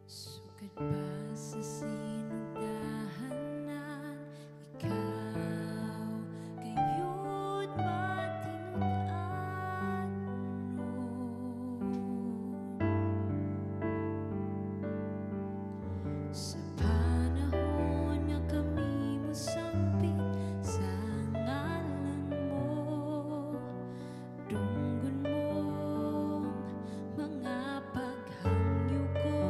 Sukat ba sa sinugdahanan, ikaw kayo't matinudan nun? Sa panahon na kami mo sangpit sa ngalan mo, dunggon mong mga paghangyo ko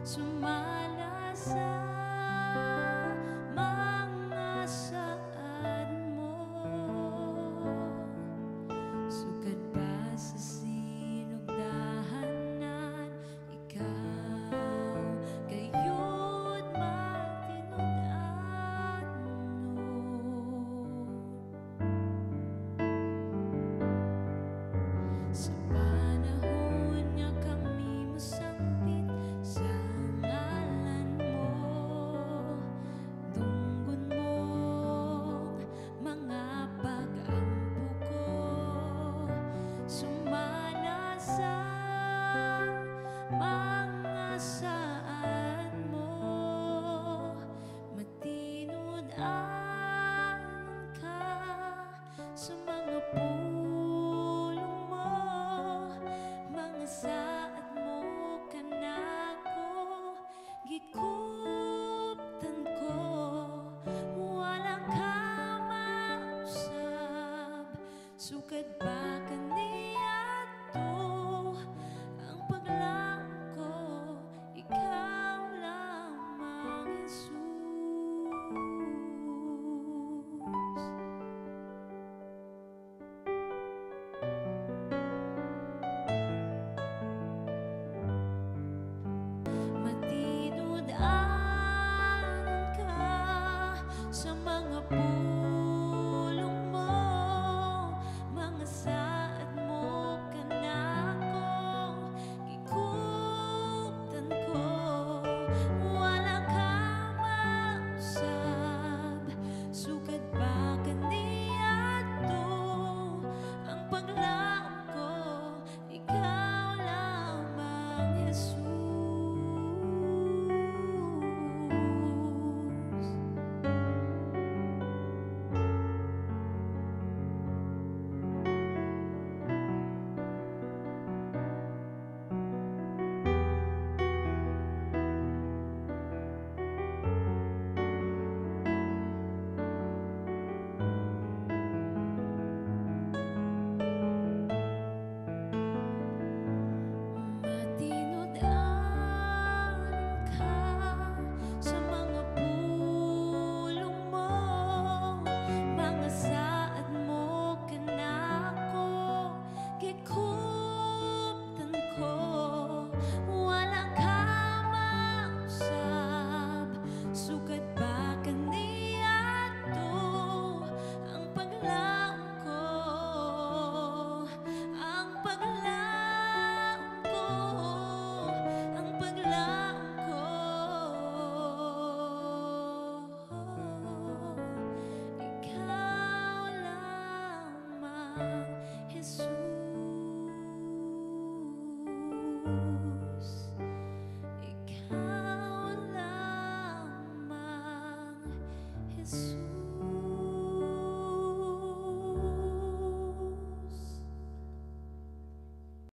sumala sa mga saad mo. Sukat ba sa sinugdahanan, ikaw kayo't matinudan nun? Sa panahon nga kami mo sangpit sa ngalan mo, dunggon mong mga pag-ampo ko sumala sa mga saad mo. Matinudan ka sa mga pulong mo, mga saad mo kanako gikuptan ko, wala ka mausab. Sukad ba kani